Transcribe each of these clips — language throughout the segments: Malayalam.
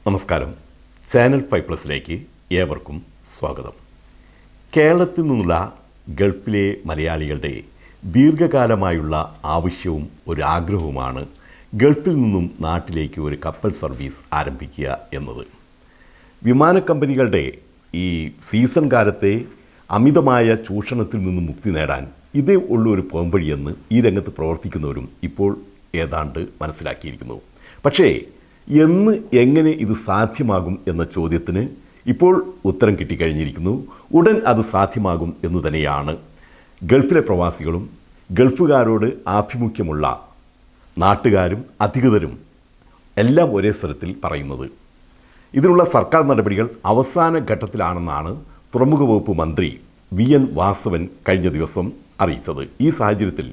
നമസ്കാരം. ചാനൽ 5+ലേക്ക് ഏവർക്കും സ്വാഗതം. കേരളത്തിൽ നിന്നുള്ള ഗൾഫിലെ മലയാളികളുടെ ദീർഘകാലമായുള്ള ആവശ്യവും ഒരു ആഗ്രഹവുമാണ് ഗൾഫിൽ നിന്നും നാട്ടിലേക്ക് ഒരു കപ്പൽ സർവീസ് ആരംഭിക്കുക എന്നത്. വിമാന കമ്പനികളുടെ ഈ സീസൺ കാലത്തെ അമിതമായ ചൂഷണത്തിൽ നിന്നും മുക്തി നേടാൻ ഇതേ ഉള്ളൊരു പോംവഴിയെന്ന് ഈ രംഗത്ത് പ്രവർത്തിക്കുന്നവരും ഇപ്പോൾ ഏതാണ്ട് മനസ്സിലാക്കിയിരിക്കുന്നു. പക്ഷേ എന്ന് എങ്ങനെ ഇത് സാധ്യമാകും എന്ന ചോദ്യത്തിന് ഇപ്പോൾ ഉത്തരം കിട്ടിക്കഴിഞ്ഞിരിക്കുന്നു. ഉടൻ അത് സാധ്യമാകും എന്ന് തന്നെയാണ് ഗൾഫിലെ പ്രവാസികളും ഗൾഫുകാരോട് ആഭിമുഖ്യമുള്ള നാട്ടുകാരും അധികൃതരും എല്ലാം ഒരേ സ്വരത്തിൽ പറയുന്നത്. ഇതിനുള്ള സർക്കാർ നടപടികൾ അവസാന ഘട്ടത്തിലാണെന്നാണ് തുറമുഖ വകുപ്പ് മന്ത്രി VN വാസവൻ കഴിഞ്ഞ ദിവസം അറിയിച്ചത്. ഈ സാഹചര്യത്തിൽ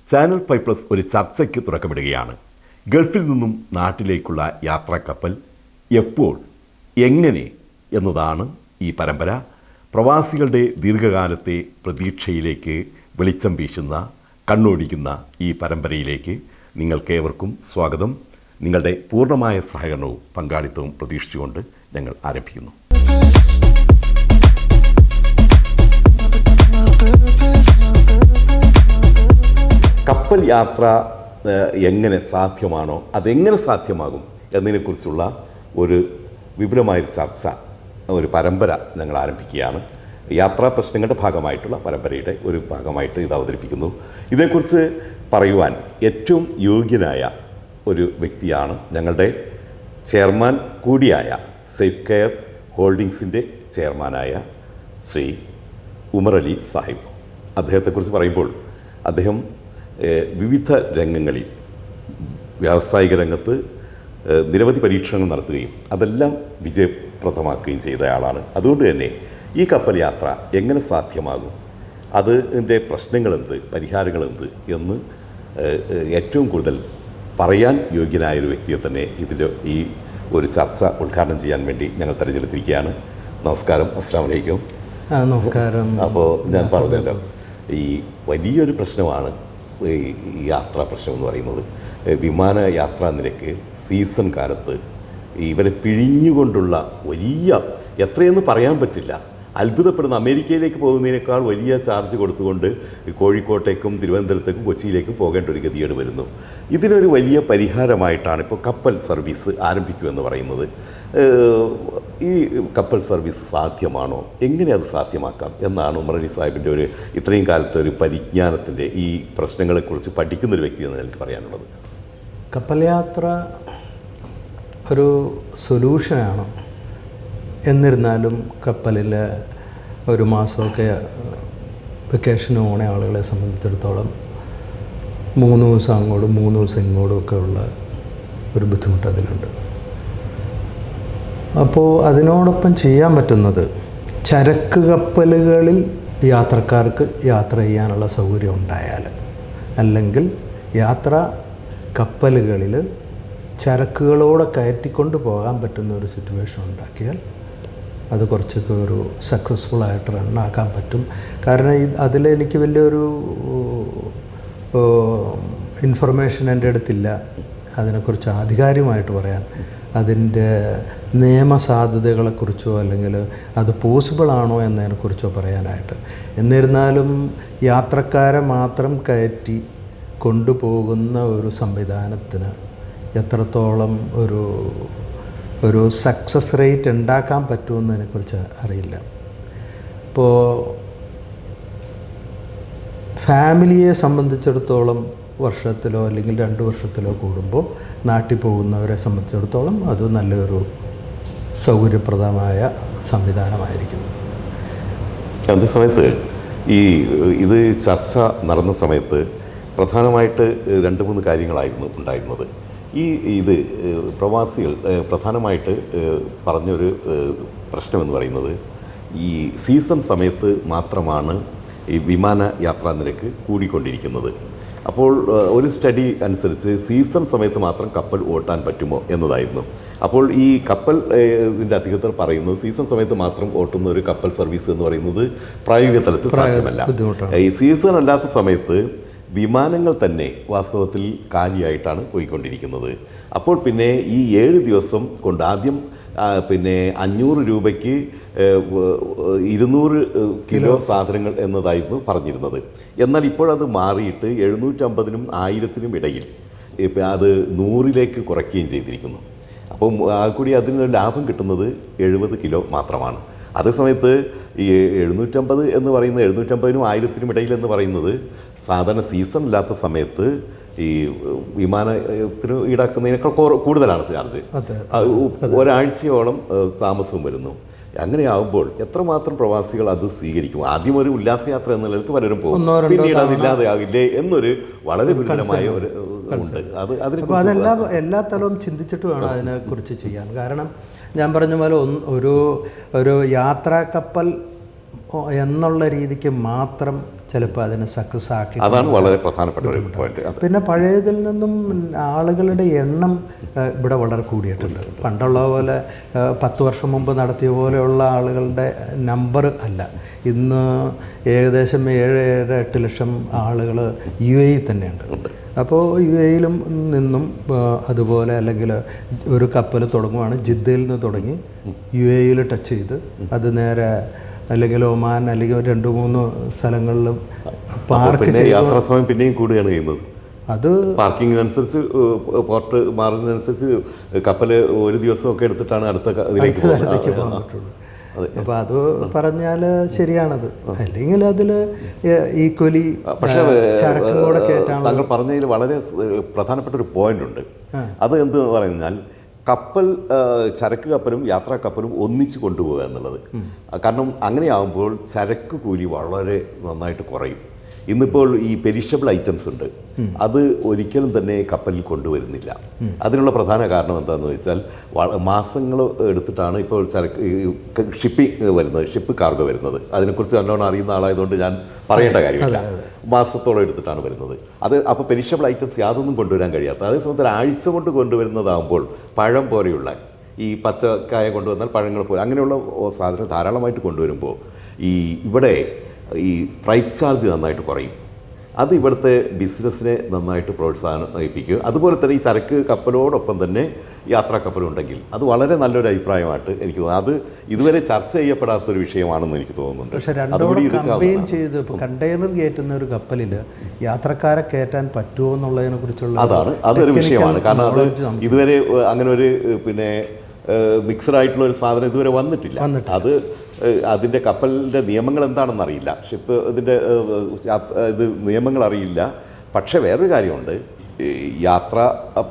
ചാനൽ 5+ ഒരു ചർച്ചയ്ക്ക് തുടക്കമിടുകയാണ്. ഗൾഫിൽ നിന്നും നാട്ടിലേക്കുള്ള യാത്രാ കപ്പൽ എപ്പോൾ, എങ്ങനെ എന്നതാണ് ഈ പരമ്പര. പ്രവാസികളുടെ ദീർഘകാലത്തെ പ്രതീക്ഷയിലേക്ക് വെളിച്ചം വീശുന്ന, കണ്ണോടിക്കുന്ന ഈ പരമ്പരയിലേക്ക് നിങ്ങൾക്കേവർക്കും സ്വാഗതം. നിങ്ങളുടെ പൂർണ്ണമായ സഹകരണവും പങ്കാളിത്തവും പ്രതീക്ഷിച്ചുകൊണ്ട് ഞങ്ങൾ ആരംഭിക്കുന്നു. കപ്പൽ യാത്ര എങ്ങനെ സാധ്യമാണോ, അതെങ്ങനെ സാധ്യമാകും എന്നതിനെക്കുറിച്ചുള്ള ഒരു വിപുലമായൊരു ചർച്ച, ഒരു പരമ്പര ഞങ്ങൾ ആരംഭിക്കുകയാണ്. യാത്രാ പ്രശ്നങ്ങളുടെ ഭാഗമായിട്ടുള്ള പരമ്പരയുടെ ഒരു ഭാഗമായിട്ട് ഇത് അവതരിപ്പിക്കുന്നു. ഇതേക്കുറിച്ച് പറയുവാൻ ഏറ്റവും യോഗ്യനായ ഒരു വ്യക്തിയാണ് ഞങ്ങളുടെ ചെയർമാൻ കൂടിയായ സേഫ് കെയർ ഹോൾഡിങ്സിൻ്റെ ചെയർമാനായ ശ്രീ ഉമർ അലി സാഹിബ്. അദ്ദേഹത്തെക്കുറിച്ച് പറയുമ്പോൾ അദ്ദേഹം വിവിധ രംഗങ്ങളിൽ, വ്യാവസായിക രംഗത്ത് നിരവധി പരീക്ഷണങ്ങൾ നടത്തുകയും അതെല്ലാം വിജയപ്രദമാക്കുകയും ചെയ്ത ആളാണ്. അതുകൊണ്ട് തന്നെ ഈ കപ്പൽ യാത്ര എങ്ങനെ സാധ്യമാകും, അതിൻ്റെ പ്രശ്നങ്ങളെന്ത്, പരിഹാരങ്ങളെന്ത് എന്ന് ഏറ്റവും കൂടുതൽ പറയാൻ യോഗ്യനായൊരു വ്യക്തിയെ തന്നെ ഇതിൻ്റെ ഈ ഒരു ചർച്ച ഉദ്ഘാടനം ചെയ്യാൻ വേണ്ടി ഞങ്ങൾ തിരഞ്ഞെടുത്തിരിക്കുകയാണ്. നമസ്കാരം. അസ്സലാമു അലൈക്കും. നമസ്കാരം. അപ്പോൾ ഞാൻ പറഞ്ഞല്ലോ, ഈ വലിയൊരു പ്രശ്നമാണ് ഈ യാത്രാ പ്രശ്നം എന്ന് പറയുന്നത്. വിമാന യാത്രാ നിരക്ക് സീസൺ കാലത്ത് ഇവരെ പിഴിഞ്ഞുകൊണ്ടുള്ള വലിയ, എത്രയെന്ന് പറയാൻ പറ്റില്ല, അത്ഭുതപ്പെടുന്ന, അമേരിക്കയിലേക്ക് പോകുന്നതിനേക്കാൾ വലിയ ചാർജ് കൊടുത്തുകൊണ്ട് കോഴിക്കോട്ടേക്കും തിരുവനന്തപുരത്തേക്കും കൊച്ചിയിലേക്കും പോകേണ്ട ഒരു ഗതികേട് വരുന്നു. ഇതിനൊരു വലിയ പരിഹാരമായിട്ടാണ് ഇപ്പോൾ കപ്പൽ സർവീസ് ആരംഭിക്കുമെന്ന് പറയുന്നത്. ഈ കപ്പൽ സർവീസ് സാധ്യമാണോ, എങ്ങനെ അത് സാധ്യമാക്കാം എന്നാണ് ഉമർ അലി സാഹിബിൻ്റെ ഒരു ഇത്രയും കാലത്തെ ഒരു പരിജ്ഞാനത്തിൻ്റെ, ഈ പ്രശ്നങ്ങളെക്കുറിച്ച് പഠിക്കുന്നൊരു വ്യക്തി എന്ന് എനിക്ക് പറയാനുള്ളത്. കപ്പൽ യാത്ര ഒരു സൊല്യൂഷനാണ്. എന്നിരുന്നാലും കപ്പലിൽ ഒരു മാസമൊക്കെ വെക്കേഷന് പോണ ആളുകളെ സംബന്ധിച്ചിടത്തോളം 3 ദിവസം അങ്ങോട്ടും 3 ദിവസം ഇങ്ങോട്ടും ഒക്കെ ഉള്ള ഒരു ബുദ്ധിമുട്ട് അതിലുണ്ട്. അപ്പോൾ അതിനോടൊപ്പം ചെയ്യാൻ പറ്റുന്നത്, ചരക്ക് കപ്പലുകളിൽ യാത്രക്കാർക്ക് യാത്ര ചെയ്യാനുള്ള സൗകര്യം ഉണ്ടായാൽ, അല്ലെങ്കിൽ യാത്രാ കപ്പലുകളിൽ ചരക്കുകളോടെ കയറ്റിക്കൊണ്ട് പോകാൻ പറ്റുന്ന ഒരു സിറ്റുവേഷൻ ഉണ്ടാക്കിയാൽ അത് കുറച്ചൊക്കെ ഒരു സക്സസ്ഫുള്ളായിട്ട് റണ്ണാക്കാൻ പറ്റും. കാരണം അതിലെനിക്ക് വലിയൊരു ഇൻഫർമേഷൻ എൻ്റെ അടുത്തില്ല അതിനെക്കുറിച്ച് ആധികാരികമായിട്ട് പറയാൻ. അതിൻ്റെ നിയമസാധ്യതകളെക്കുറിച്ചോ അല്ലെങ്കിൽ അത് പോസിബിളാണോ എന്നതിനെക്കുറിച്ചോ പറയാനായിട്ട്. എന്നിരുന്നാലും യാത്രക്കാരെ മാത്രം കയറ്റി കൊണ്ടുപോകുന്ന ഒരു സംവിധാനത്തിന് എത്രത്തോളം ഒരു സക്സസ് റേറ്റ് ഉണ്ടാക്കാൻ പറ്റുമെന്നതിനെക്കുറിച്ച് അറിയില്ല. ഇപ്പോൾ ഫാമിലിയെ സംബന്ധിച്ചിടത്തോളം വർഷത്തിലോ അല്ലെങ്കിൽ 2 വർഷത്തിലോ കൂടുമ്പോൾ നാട്ടിൽ പോകുന്നവരെ സംബന്ധിച്ചിടത്തോളം അത് നല്ലൊരു സൗകര്യപ്രദമായ സംവിധാനമായിരിക്കുന്നു. അതേ സമയത്ത് ഇത് ചർച്ച നടന്ന സമയത്ത് പ്രധാനമായിട്ട് 2-3 കാര്യങ്ങളായിരുന്നു ഉണ്ടായിരുന്നത്. ഇത് പ്രവാസികൾ പ്രധാനമായിട്ട് പറഞ്ഞൊരു പ്രശ്നമെന്ന് പറയുന്നത്, ഈ സീസൺ സമയത്ത് മാത്രമാണ് ഈ വിമാന യാത്രാ നിരക്ക് കൂടിക്കൊണ്ടിരിക്കുന്നത്. അപ്പോൾ ഒരു സ്റ്റഡി അനുസരിച്ച് സീസൺ സമയത്ത് മാത്രം കപ്പൽ ഓട്ടാൻ പറ്റുമോ എന്നതായിരുന്നു. അപ്പോൾ ഈ കപ്പൽ ഇതിൻ്റെ അധികൃതർ പറയുന്നത് സീസൺ സമയത്ത് മാത്രം ഓട്ടുന്ന ഒരു കപ്പൽ സർവീസ് എന്ന് പറയുന്നത് പ്രായോഗിക തലത്തിൽ സാധ്യമല്ല. ഈ സീസൺ അല്ലാത്ത സമയത്ത് വിമാനങ്ങൾ തന്നെ വാസ്തവത്തിൽ കാലിയായിട്ടാണ് പോയിക്കൊണ്ടിരിക്കുന്നത്. അപ്പോൾ പിന്നെ ഈ 7 ദിവസം കൊണ്ട് ആദ്യം പിന്നെ 500 രൂപയ്ക്ക് 200 കിലോ സാധനങ്ങൾ എന്നതായിരുന്നു പറഞ്ഞിരുന്നത്. എന്നാൽ ഇപ്പോഴത് മാറിയിട്ട് 750-നും 1000-നും ഇടയിൽ അത് 100-ലേക്ക് കുറയ്ക്കുകയും ചെയ്തിരിക്കുന്നു. അപ്പം കൂടി അതിന് ലാഭം കിട്ടുന്നത് 70 കിലോ മാത്രമാണ്. അതേസമയത്ത് ഈ 750 എന്ന് പറയുന്നത് 750-നും 1000-നും ഇടയിലെന്ന് പറയുന്നത് സാധാരണ സീസൺ ഇല്ലാത്ത സമയത്ത് ഈ വിമാനത്തിന് ഈടാക്കുന്നതിനേക്കാൾ കൂടുതലാണ് ചാർജ്. ഒരാഴ്ചയോളം താമസവും വരുന്നു. അങ്ങനെയാകുമ്പോൾ എത്രമാത്രം പ്രവാസികൾ അത് സ്വീകരിക്കും? ആദ്യം ഒരു ഉല്ലാസയാത്ര എന്ന നിലയ്ക്ക് പലരും പോകും, പിന്നീട് അതില്ലാതെയാകില്ലേ എന്നൊരു വളരെ ഗുരുതരമായ ഒരു ഉണ്ട്. അപ്പോൾ എല്ലാ തലവും ചിന്തിച്ചിട്ട് വേണം അതിനെക്കുറിച്ച് ചെയ്യാൻ. കാരണം ഞാൻ പറഞ്ഞ പോലെ ഒരു യാത്രാ കപ്പൽ എന്നുള്ള രീതിക്ക് മാത്രം ചിലപ്പോൾ അതിനെ സക്സസ് ആക്കി. അതാണ് വളരെ പ്രധാനപ്പെട്ട ഒരു പോയിന്റ്. പിന്നെ പഴയതിൽ നിന്നും ആളുകളുടെ എണ്ണം ഇവിടെ വളരെ കൂടിയിട്ടുണ്ട്. പണ്ടുള്ള പോലെ 10 വർഷം മുമ്പ് നടത്തിയ പോലെയുള്ള ആളുകളുടെ നമ്പർ അല്ല. ഇന്ന് ഏകദേശം 7-8 ലക്ഷം ആളുകൾ UAE തന്നെയുണ്ട്. അപ്പോൾ UAE നിന്നും അതുപോലെ അല്ലെങ്കിൽ ഒരു കപ്പൽ തുടങ്ങുവാണ്, ജിദ്ദയിൽ നിന്ന് തുടങ്ങി UAE ടച്ച് ചെയ്ത് അത് നേരെ അല്ലെങ്കിൽ ഒമാൻ അല്ലെങ്കിൽ 2-3 സ്ഥലങ്ങളിലും പാർക്ക് ചെയ്ത് യാത്രാ സമയം പിന്നെയും കൂടുകയാണ് ചെയ്യുന്നത്. അത് പാർക്കിങ്ങിനനുസരിച്ച് പോർട്ട് മാറുന്നതിനനുസരിച്ച് കപ്പൽ ഒരു ദിവസമൊക്കെ എടുത്തിട്ടാണ് അടുത്ത ഇതിലേക്ക് പോകാൻ പറ്റുള്ളൂ. അപ്പോൾ അത് പറഞ്ഞാൽ ശരിയാണത്. അല്ലെങ്കിൽ അതിൽ ഈക്വലി ചരക്കും കൂടെ കയറ്റാണ്. താങ്കൾ പറഞ്ഞതിൽ വളരെ പ്രധാനപ്പെട്ട ഒരു പോയിന്റ് ഉണ്ട്. അത് എന്ത് പറഞ്ഞാൽ കപ്പൽ ചരക്ക് കപ്പലും യാത്രാ കപ്പലും ഒന്നിച്ച് കൊണ്ടുപോകുക എന്നുള്ളത്. കാരണം അങ്ങനെയാകുമ്പോൾ ചരക്ക് കൂലി വളരെ നന്നായിട്ട് കുറയും. ഇന്നിപ്പോൾ ഈ പെരിഷബിൾ ഐറ്റംസ് ഉണ്ട്, അത് ഒരിക്കലും തന്നെ കപ്പലിൽ കൊണ്ടുവരുന്നില്ല. അതിനുള്ള പ്രധാന കാരണം എന്താണെന്ന് വെച്ചാൽ മാസങ്ങൾ എടുത്തിട്ടാണ് ഇപ്പോൾ ചരക്ക് ഷിപ്പിംഗ് വരുന്നത്, ഷിപ്പ് കാർഗോ വരുന്നത്. അതിനെക്കുറിച്ച് നല്ലോണം അറിയുന്ന ആളായതുകൊണ്ട് ഞാൻ പറയേണ്ട കാര്യമില്ല. മാസത്തോളം എടുത്തിട്ടാണ് വരുന്നത്. അപ്പോൾ പെരിഷബിൾ ഐറ്റംസ് യാതൊന്നും കൊണ്ടുവരാൻ കഴിയാത്ത, അതേസമയത്ത് ഒരാഴ്ച കൊണ്ട് കൊണ്ടുവരുന്നതാകുമ്പോൾ പഴം പോലെയുള്ള ഈ പച്ചക്കായ കൊണ്ടുവന്നാൽ പഴങ്ങൾ പോലെ അങ്ങനെയുള്ള സാധനം ധാരാളമായിട്ട് കൊണ്ടുവരുമ്പോൾ ഇവിടെ ഈ ഫ്രൈറ്റ് ചാർജ് നന്നായിട്ട് കുറയും. അത് ഇവിടുത്തെ ബിസിനസ്സിനെ നന്നായിട്ട് പ്രോത്സാഹിപ്പിക്കും. അതുപോലെ തന്നെ ഈ ചരക്ക് കപ്പലോടൊപ്പം തന്നെ യാത്രാ കപ്പലുണ്ടെങ്കിൽ അത് വളരെ നല്ലൊരു അഭിപ്രായമായിട്ട് എനിക്ക് തോന്നുന്നു. അത് ഇതുവരെ ചർച്ച ചെയ്യപ്പെടാത്തൊരു വിഷയമാണെന്ന് എനിക്ക് തോന്നുന്നുണ്ട്. പക്ഷേ രണ്ടോടെ കമ്പൈൻ ചെയ്ത് ഇപ്പോൾ കണ്ടെയ്നർ കയറ്റുന്ന ഒരു കപ്പലിൽ യാത്രക്കാരെ കയറ്റാൻ പറ്റുമോ എന്നുള്ളതിനെ കുറിച്ചുള്ള അതൊരു വിഷയമാണ്. കാരണം അത് ഇതുവരെ അങ്ങനെ ഒരു പിന്നെ മിക്സഡ് ആയിട്ടുള്ള ഒരു സാധനം ഇതുവരെ വന്നിട്ടില്ല. അത് അതിൻ്റെ കപ്പലിൻ്റെ നിയമങ്ങൾ എന്താണെന്നറിയില്ല, ഷിപ്പ് ഇതിൻ്റെ നിയമങ്ങൾ അറിയില്ല. പക്ഷേ വേറൊരു കാര്യമുണ്ട്, യാത്ര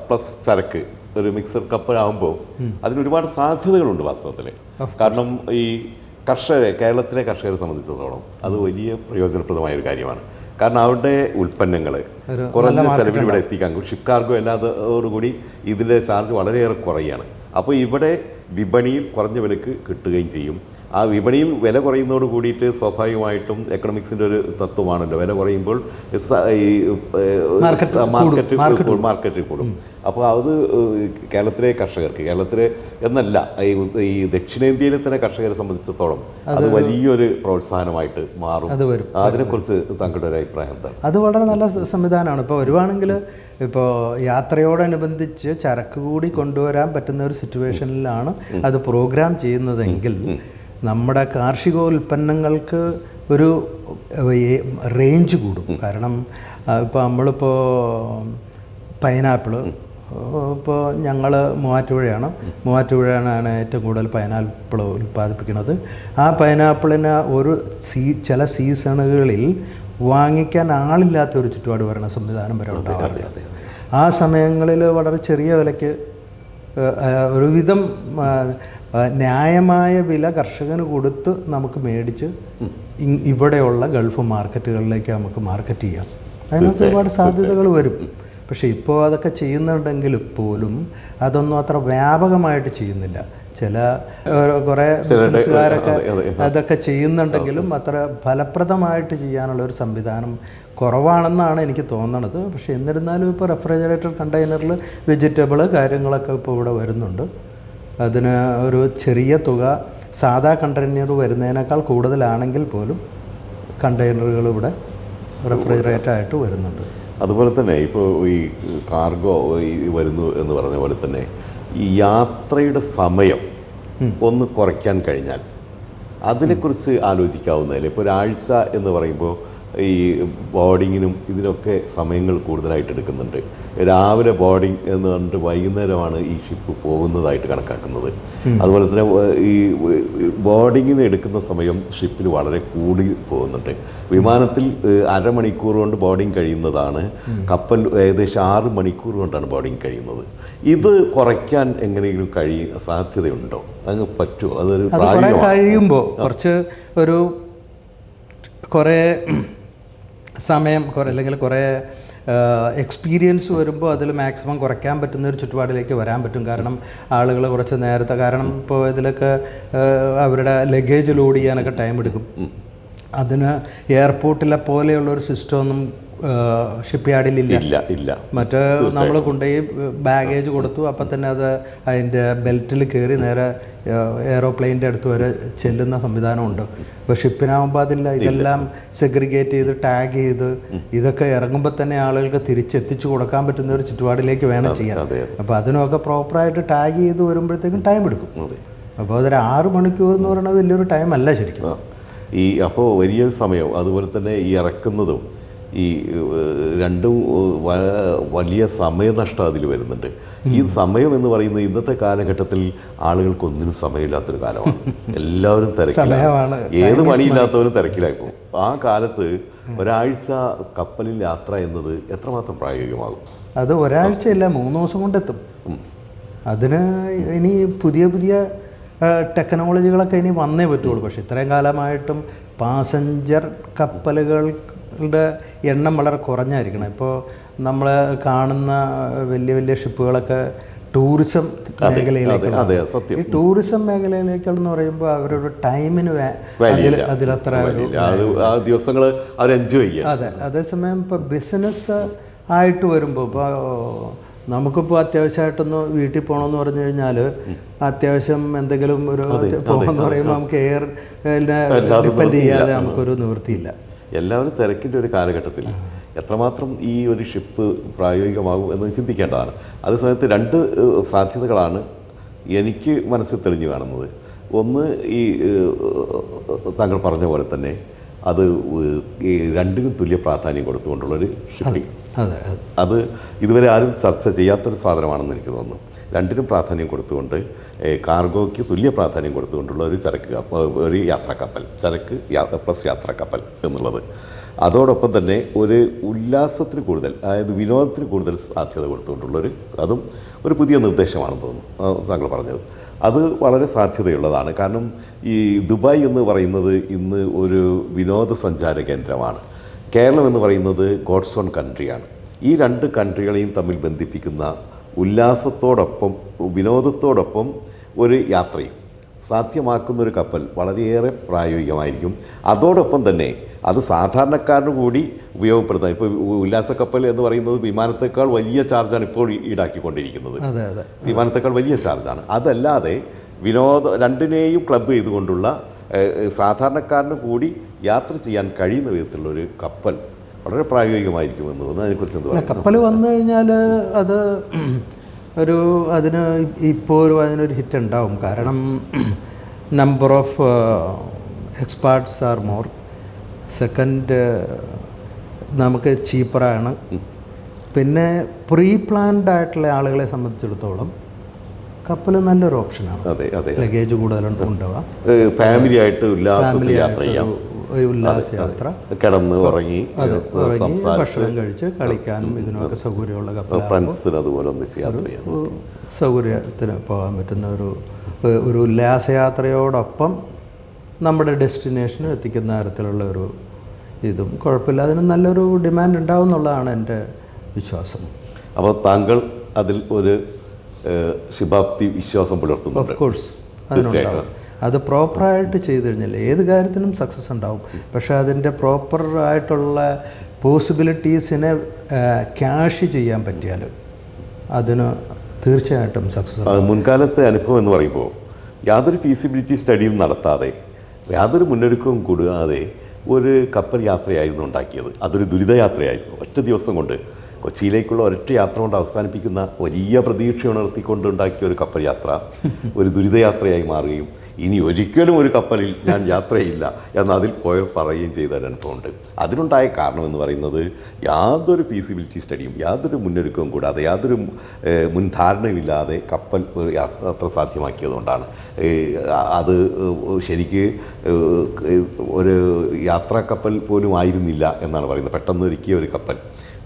പ്ലസ് ചരക്ക് ഒരു മിക്സഡ് കപ്പലാകുമ്പോൾ അതിനൊരുപാട് സാധ്യതകളുണ്ട് വാസ്തവത്തിൽ. കാരണം ഈ കേരളത്തിലെ കർഷകരെ സംബന്ധിച്ചിടത്തോളം അത് വലിയ പ്രയോജനപ്രദമായ ഒരു കാര്യമാണ്. കാരണം അവരുടെ ഉൽപ്പന്നങ്ങൾ കുറഞ്ഞ ചെലവിൽ ഇവിടെ എത്തിക്കാൻ ഷിപ്പ് കാർഗോ അല്ലാതോടുകൂടി ഇതിൻ്റെ ചാർജ് വളരെയേറെ കുറയുകയാണ്. അപ്പോൾ ഇവിടെ വിപണിയിൽ കുറഞ്ഞ വിലക്ക് കിട്ടുകയും ചെയ്യും. ആ വിപണിയിൽ വില കുറയുന്നതോട് കൂടിയിട്ട് സ്വാഭാവികമായിട്ടും എക്കണോമിക്സിൻ്റെ ഒരു തത്വമാണല്ലോ, വില കുറയുമ്പോൾ ഈ മാർക്കറ്റ് കൂടും. അപ്പോൾ അത് കേരളത്തിലെ കർഷകർക്ക്, കേരളത്തിലെ എന്നല്ല ഈ ദക്ഷിണേന്ത്യയിലെ തന്നെ കർഷകരെ സംബന്ധിച്ചിടത്തോളം അത് വലിയൊരു പ്രോത്സാഹനമായിട്ട് മാറും. അതിനെക്കുറിച്ച് താങ്കളുടെ ഒരു അഭിപ്രായം എന്താണ്? അത് വളരെ നല്ല സംവിധാനമാണ്. ഇപ്പോൾ വരുവാണെങ്കിൽ ഇപ്പോൾ യാത്രയോടനുബന്ധിച്ച് ചരക്ക് കൂടി കൊണ്ടുവരാൻ പറ്റുന്ന ഒരു സിറ്റുവേഷനിലാണ് അത് പ്രോഗ്രാം ചെയ്യുന്നതെങ്കിൽ നമ്മുടെ കാർഷികോൽപ്പന്നങ്ങൾക്ക് ഒരു റേഞ്ച് കൂടും. കാരണം ഇപ്പോൾ നമ്മളിപ്പോൾ പൈനാപ്പിൾ, ഇപ്പോൾ ഞങ്ങൾ മൂവാറ്റുപുഴയാണ് ഏറ്റവും കൂടുതൽ പൈനാപ്പിൾ ഉൽപ്പാദിപ്പിക്കുന്നത്. ആ പൈനാപ്പിളിന് ചില സീസണുകളിൽ വാങ്ങിക്കാൻ ആളില്ലാത്തൊരു ചുറ്റുപാട് വരണ സംവിധാനം വരെ ഉണ്ടാവാറുണ്ട്. ആ സമയങ്ങളിൽ വളരെ ചെറിയ വിലയ്ക്ക് ഒരുവിധം ന്യായമായ വില കർഷകന് കൊടുത്ത് നമുക്ക് മേടിച്ച് ഇവിടെയുള്ള ഗൾഫ് മാർക്കറ്റുകളിലേക്ക് നമുക്ക് മാർക്കറ്റ് ചെയ്യാം. അതിനകത്ത് ഒരുപാട് സാധ്യതകൾ വരും. പക്ഷേ ഇപ്പോൾ അതൊക്കെ ചെയ്യുന്നുണ്ടെങ്കിൽ പോലും അതൊന്നും അത്ര വ്യാപകമായിട്ട് ചെയ്യുന്നില്ല. കുറേ ബിസിനസ്സുകാരൊക്കെ അതൊക്കെ ചെയ്യുന്നുണ്ടെങ്കിലും അത്ര ഫലപ്രദമായിട്ട് ചെയ്യാനുള്ള ഒരു സംവിധാനം കുറവാണെന്നാണ് എനിക്ക് തോന്നണത്. പക്ഷേ എന്നിരുന്നാലും ഇപ്പോൾ റെഫ്രിജറേറ്റർ കണ്ടെയ്നറിൽ വെജിറ്റബിൾ കാര്യങ്ങളൊക്കെ ഇപ്പോൾ ഇവിടെ വരുന്നുണ്ട്. അതിന് ഒരു ചെറിയ തുക സാധാ കണ്ടെയ്നർ വരുന്നതിനേക്കാൾ കൂടുതലാണെങ്കിൽ പോലും കണ്ടെയ്നറുകൾ ഇവിടെ റെഫ്രിജറേറ്ററായിട്ട് വരുന്നുണ്ട്. അതുപോലെ തന്നെ ഇപ്പോൾ ഈ കാർഗോ വരുന്നു എന്ന് പറഞ്ഞ പോലെ തന്നെ ഈ യാത്രയുടെ സമയം ഒന്ന് കുറയ്ക്കാൻ കഴിഞ്ഞാൽ അതിനെക്കുറിച്ച് ആലോചിക്കാവുന്നതല്ലേ? ഇപ്പോൾ ഒരാഴ്ച എന്ന് പറയുമ്പോൾ ഈ ബോർഡിങ്ങിനും ഇതിനൊക്കെ സമയങ്ങൾ കൂടുതലായിട്ട് എടുക്കുന്നുണ്ട്. രാവിലെ ബോർഡിങ് എന്ന് പറഞ്ഞിട്ട് വൈകുന്നേരമാണ് ഈ ഷിപ്പ് പോകുന്നതായിട്ട് കണക്കാക്കുന്നത്. അതുപോലെ തന്നെ ഈ ബോർഡിങ്ങിന് എടുക്കുന്ന സമയം ഷിപ്പിൽ വളരെ കൂടി പോകുന്നുണ്ട്. വിമാനത്തിൽ അരമണിക്കൂർ കൊണ്ട് ബോർഡിങ് കഴിയുന്നതാണ്, കപ്പൽ ഏകദേശം 6 മണിക്കൂർ കൊണ്ടാണ് ബോർഡിങ് കഴിയുന്നത്. ഇത് കുറയ്ക്കാൻ എങ്ങനെയെങ്കിലും സാധ്യതയുണ്ടോ? അങ്ങ് പറ്റുമോ? അതൊരു കഴിയുമ്പോൾ കുറച്ച് ഒരു കുറേ സമയം അല്ലെങ്കിൽ കുറേ എക്സ്പീരിയൻസ് വരുമ്പോൾ അതിൽ മാക്സിമം കുറയ്ക്കാൻ പറ്റുന്ന ഒരു ചുറ്റുപാടിലേക്ക് വരാൻ പറ്റും. കാരണം ആളുകൾ കുറച്ച് നേരത്തെ, കാരണം ഇപ്പോൾ ഇതിലൊക്കെ അവരുടെ ലഗേജ് ലോഡ് ചെയ്യാനൊക്കെ ടൈം എടുക്കും. അതിന് എയർപോർട്ടിലെ പോലെയുള്ളൊരു സിസ്റ്റമൊന്നും ഷിപ്പ് യാർഡിലില്ല. മറ്റേ നമ്മൾ കൊണ്ടുപോയി ബാഗേജ് കൊടുത്തു, അപ്പം തന്നെ അത് അതിൻ്റെ ബെൽറ്റിൽ കയറി നേരെ എയറോപ്ലെയിൻ്റെ അടുത്ത് വരെ ചെല്ലുന്ന സംവിധാനമുണ്ട്. ഇപ്പോൾ ഷിപ്പിനാകുമ്പോൾ അതില്ല. ഇതെല്ലാം സെഗ്രിഗേറ്റ് ചെയ്ത് ടാഗ് ചെയ്ത് ഇതൊക്കെ ഇറങ്ങുമ്പോൾ തന്നെ ആളുകൾക്ക് തിരിച്ചെത്തിച്ചു കൊടുക്കാൻ പറ്റുന്ന ഒരു ചുറ്റുപാടിലേക്ക് വേണം ചെയ്യാൻ. അപ്പോൾ അതിനൊക്കെ പ്രോപ്പറായിട്ട് ടാഗ് ചെയ്ത് വരുമ്പോഴത്തേക്കും ടൈം എടുക്കും. അപ്പോൾ അതൊരു 6 മണിക്കൂർ എന്ന് പറയുന്നത് വലിയൊരു ടൈം അല്ല ശരിക്കും. അപ്പോൾ വലിയൊരു സമയം. അതുപോലെ തന്നെ ഈ ഇറക്കുന്നതും ഈ രണ്ടും വലിയ സമയനഷ്ടം അതിൽ വരുന്നുണ്ട്. ഈ സമയം എന്ന് പറയുന്നത് ഇന്നത്തെ കാലഘട്ടത്തിൽ ആളുകൾക്കൊന്നിനും സമയമില്ലാത്തൊരു കാലമാണ്. എല്ലാവരും തിരക്കിലാണ്, ഏത് പണിയില്ലാത്തവരും തിരക്കിലായി പോകും. ആ കാലത്ത് ഒരാഴ്ച കപ്പലിൽ യാത്ര എന്നത് എത്രമാത്രം പ്രായോഗികമാകും? അത് ഒരാഴ്ചയല്ല, 3 ദിവസം കൊണ്ടെത്തും. അതിന് ഇനി പുതിയ ടെക്നോളജികളൊക്കെ ഇനി വന്നേ പറ്റുള്ളൂ. പക്ഷേ ഇത്രയും കാലമായിട്ടും പാസഞ്ചർ കപ്പലുകളുടെ എണ്ണം വളരെ കുറഞ്ഞായിരിക്കണം. ഇപ്പോൾ നമ്മൾ കാണുന്ന വലിയ ഷിപ്പുകളൊക്കെ ടൂറിസം മേഖലയിലേക്ക്, ഈ ടൂറിസം മേഖലയിലേക്കെന്ന് പറയുമ്പോൾ അവരൊരു ടൈമിന് അതിലത്ര ദിവസങ്ങൾ അവർ എൻജോയ് ചെയ്യും. അതെ. അതേസമയം ഇപ്പോൾ ബിസിനസ് ആയിട്ട് വരുമ്പോൾ ഇപ്പോൾ നമുക്കിപ്പോൾ അത്യാവശ്യമായിട്ടൊന്ന് വീട്ടിൽ പോകണമെന്ന് പറഞ്ഞു കഴിഞ്ഞാൽ അത്യാവശ്യം എന്തെങ്കിലും ഒരു പോകണമെന്ന് പറയുമ്പോൾ നമുക്ക് എയറിനെ ഡിപ്പെൻഡ് ചെയ്യാതെ നമുക്കൊരു നിവൃത്തിയില്ല. എല്ലാവരും തിരക്കിൻ്റെ ഒരു കാലഘട്ടത്തിൽ എത്രമാത്രം ഈ ഒരു ഷിപ്പ് പ്രായോഗികമാകും എന്ന് ചിന്തിക്കേണ്ടതാണ്. അതേസമയത്ത് 2 സാധ്യതകളാണ് എനിക്ക് മനസ്സിൽ തെളിഞ്ഞു കാണുന്നത്. ഒന്ന്, ഈ താങ്കൾ പറഞ്ഞ പോലെ തന്നെ അത് ഈ 2നും തുല്യ പ്രാധാന്യം കൊടുത്തുകൊണ്ടുള്ളൊരു ഷിപ്പിംഗ്. അത് ഇതുവരെ ആരും ചർച്ച ചെയ്യാത്തൊരു സാധനമാണെന്ന് എനിക്ക് തോന്നുന്നു. 2നും പ്രാധാന്യം കൊടുത്തുകൊണ്ട്, കാർഗോയ്ക്ക് തുല്യ പ്രാധാന്യം കൊടുത്തുകൊണ്ടുള്ള ഒരു യാത്രാ കപ്പൽ, ചരക്ക് പ്ലസ് യാത്രാ കപ്പൽ എന്നുള്ളത്. അതോടൊപ്പം തന്നെ ഒരു ഉല്ലാസത്തിന് കൂടുതൽ, അതായത് വിനോദത്തിന് കൂടുതൽ സാധ്യത കൊടുത്തുകൊണ്ടുള്ളൊരു, അതും ഒരു പുതിയ നിർദ്ദേശമാണെന്ന് തോന്നുന്നു താങ്കൾ പറഞ്ഞത്. അത് വളരെ സാധ്യതയുള്ളതാണ്. കാരണം ഈ ദുബായ് എന്ന് പറയുന്നത് ഇന്ന് ഒരു വിനോദസഞ്ചാര കേന്ദ്രമാണ്. കേരളം എന്ന് പറയുന്നത് ഗോഡ്സ് ഓൺ കൺട്രിയാണ്. ഈ 2 കൺട്രികളെയും തമ്മിൽ ബന്ധിപ്പിക്കുന്ന ഉല്ലാസത്തോടൊപ്പം വിനോദത്തോടൊപ്പം ഒരു യാത്രയും സാധ്യമാക്കുന്നൊരു കപ്പൽ വളരെയേറെ പ്രായോഗികമായിരിക്കും. അതോടൊപ്പം തന്നെ അത് സാധാരണക്കാരന് കൂടി ഉപയോഗപ്പെടുത്താം. ഇപ്പോൾ ഉല്ലാസക്കപ്പൽ എന്ന് പറയുന്നത് വിമാനത്തേക്കാൾ വലിയ ചാർജാണ് ഇപ്പോൾ ഈടാക്കിക്കൊണ്ടിരിക്കുന്നത്. വിമാനത്തേക്കാൾ വലിയ ചാർജാണ്. അതല്ലാതെ 2നെയും ക്ലബ് ചെയ്തുകൊണ്ടുള്ള സാധാരണക്കാരന് കൂടി യാത്ര ചെയ്യാൻ കഴിയുന്ന വിധത്തിലുള്ളൊരു കപ്പൽ വളരെ പ്രായോഗികമായിരിക്കുമെന്ന് തോന്നുന്നു. അതിനെക്കുറിച്ച് എന്ത് പറയാം? കപ്പൽ വന്നു കഴിഞ്ഞാൽ അത് അതിനൊരു ഹിറ്റ് ഉണ്ടാവും. കാരണം number of experts are more. Second, നമുക്ക് ചീപ്പറാണ്. പിന്നെ പ്രീ പ്ലാൻഡ് ആയിട്ടുള്ള ആളുകളെ സംബന്ധിച്ചിടത്തോളം കപ്പൽ നല്ലൊരു ഓപ്ഷനാണ്. ലഗേജ് കൂടുതലുണ്ടാവാം, ഫാമിലി ആയിട്ട് ഉല്ലാസയാത്ര, കിടന്ന് ഉറങ്ങി ഭക്ഷണം കഴിച്ച് കളിക്കാനും ഇതിനൊക്കെ സൗകര്യമുള്ള കപ്പൽ, സൗകര്യത്തിന് പോകാൻ പറ്റുന്ന ഒരു ഉല്ലാസയാത്രയോടൊപ്പം നമ്മുടെ ഡെസ്റ്റിനേഷന് എത്തിക്കുന്ന തരത്തിലുള്ള ഒരു ഇതും കുഴപ്പമില്ല. അതിന് നല്ലൊരു ഡിമാൻഡ് ഉണ്ടാവും എന്നുള്ളതാണ് എൻ്റെ വിശ്വാസം. അപ്പോൾ താങ്കൾ അതിൽ ഒരു ശുഭാപ്തി വിശ്വാസം പുലർത്തുന്നു? ഓഫ് കോഴ്സ് അതിനുണ്ടാവും. അത് പ്രോപ്പറായിട്ട് ചെയ്തു കഴിഞ്ഞാൽ ഏത് കാര്യത്തിനും സക്സസ് ഉണ്ടാവും. പക്ഷേ അതിൻ്റെ പ്രോപ്പറായിട്ടുള്ള പോസിബിലിറ്റീസിനെ ക്യാഷ് ചെയ്യാൻ പറ്റിയാൽ അതിന് തീർച്ചയായിട്ടും സക്സസ്. മുൻകാലത്തെ അനുഭവം എന്ന് പറയുമ്പോൾ യാതൊരു ഫീസിബിലിറ്റി സ്റ്റഡിയും നടത്താതെ, യാതൊരു മുന്നൊരുക്കവും കൂടാതെ ഒരു കപ്പൽ യാത്രയായിരുന്നു ഉണ്ടാക്കിയത്. അതൊരു ദുരിതയാത്രയായിരുന്നു. ഒറ്റ ദിവസം കൊണ്ട് കൊച്ചിയിലേക്കുള്ള ഒരൊറ്റ യാത്ര കൊണ്ട് അവസാനിപ്പിക്കുന്ന വലിയ പ്രതീക്ഷ ഉണർത്തിക്കൊണ്ട് ഉണ്ടാക്കിയ ഒരു കപ്പൽ യാത്ര ഒരു ദുരിതയാത്രയായി മാറുകയും ഇനി ഒരിക്കലും ഒരു കപ്പലിൽ ഞാൻ യാത്രയില്ല എന്നതിൽ പോയി പറയുകയും ചെയ്ത ഒരു അനുഭവമുണ്ട്. അതിനുണ്ടായ കാരണമെന്ന് പറയുന്നത് യാതൊരു ഫീസിബിലിറ്റി സ്റ്റഡിയും യാതൊരു മുന്നൊരുക്കവും കൂടാതെ യാതൊരു മുൻധാരണയുമില്ലാതെ കപ്പൽ യാത്ര സാധ്യമാക്കിയതുകൊണ്ടാണ്. അത് ശരിക്ക് ഒരു യാത്രാ കപ്പൽ പോലും ആയിരുന്നില്ല എന്നാണ് പറയുന്നത്. പെട്ടെന്ന് ഒരുക്കിയ ഒരു കപ്പൽ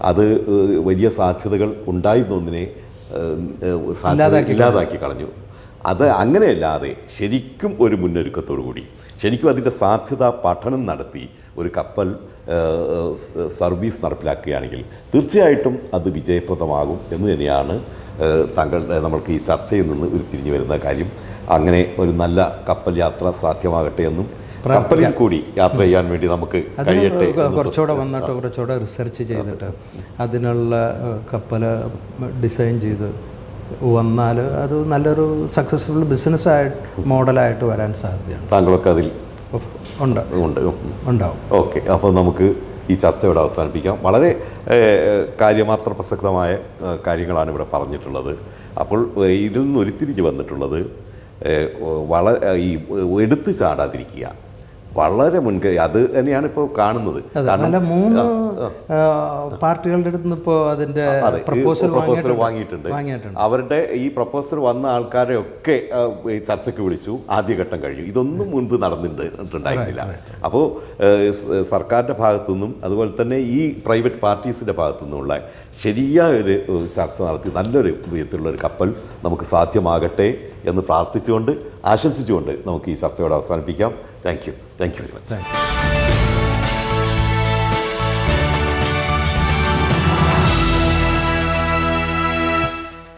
അത് വലിയ സാധ്യതകൾ ഉണ്ടായിരുന്ന ഒന്നിനെ ഇല്ലാതാക്കി കളഞ്ഞു. അത് അങ്ങനെയല്ലാതെ ശരിക്കും ഒരു മുന്നൊരുക്കത്തോടു കൂടി ശരിക്കും അതിൻ്റെ സാധ്യത പഠനം നടത്തി ഒരു കപ്പൽ സർവീസ് നടപ്പിലാക്കുകയാണെങ്കിൽ തീർച്ചയായിട്ടും അത് വിജയപ്രദമാകും എന്ന് തന്നെയാണ് നമ്മൾക്ക് ഈ ചർച്ചയിൽ നിന്ന് ഉരുത്തിരിഞ്ഞു വരുന്ന കാര്യം. അങ്ങനെ ഒരു നല്ല കപ്പൽ യാത്ര സാധ്യമാകട്ടെ എന്നും കപ്പലിൽ കൂടി യാത്ര ചെയ്യാൻ വേണ്ടി നമുക്ക് കഴിയട്ടെ. കുറച്ചുകൂടെ വന്നിട്ട് കുറച്ചുകൂടെ റിസർച്ച് ചെയ്തിട്ട് അതിനുള്ള കപ്പൽ ഡിസൈൻ ചെയ്ത് വന്നാൽ അത് നല്ലൊരു സക്സസ്ഫുൾ ബിസിനസ്സായിട്ട് മോഡലായിട്ട് വരാൻ സാധ്യതയാണ്. താങ്കളൊക്കെ അതിൽ ഉണ്ടാവും. ഓക്കെ, അപ്പോൾ നമുക്ക് ഈ ചർച്ച ഇവിടെ അവസാനിപ്പിക്കാം. വളരെ കാര്യമാത്ര പ്രസക്തമായ കാര്യങ്ങളാണ് ഇവിടെ പറഞ്ഞിട്ടുള്ളത്. അപ്പോൾ ഇതിൽ നിന്ന് ഉരുത്തിരിഞ്ഞ് വന്നിട്ടുള്ളത് ഈ എടുത്തു ചാടാതിരിക്കുക, വളരെ മുൻകൈ, അത് തന്നെയാണ് ഇപ്പോൾ കാണുന്നത്. അല്ല, 3 പാർട്ടികളുടെ അടുത്ത് നിന്ന് ഇപ്പോൾ അതിൻ്റെ പ്രപ്പോസൽ വാങ്ങിയിട്ടുണ്ട്. അവരുടെ ഈ പ്രപ്പോസൽ വന്ന ആൾക്കാരെയൊക്കെ ചർച്ചയ്ക്ക് വിളിച്ചു. ആദ്യഘട്ടം കഴിഞ്ഞു. ഇതൊന്നും മുൻപ് നടന്നിട്ടുണ്ടായിരുന്നില്ല. അപ്പോൾ സർക്കാരിൻ്റെ ഭാഗത്തു നിന്നും അതുപോലെ തന്നെ ഈ പ്രൈവറ്റ് പാർട്ടീസിൻ്റെ ഭാഗത്തു നിന്നുമുള്ള ശരിയായൊരു ചർച്ച നടത്തി നല്ലൊരു വിധത്തിലുള്ളൊരു കപ്പൽ നമുക്ക് സാധ്യമാകട്ടെ എന്ന് പ്രാർത്ഥിച്ചുകൊണ്ട് ആശംസിച്ചുകൊണ്ട് നമുക്ക് ഈ ചർച്ചയോടെ അവസാനിപ്പിക്കാം. Thank you very much.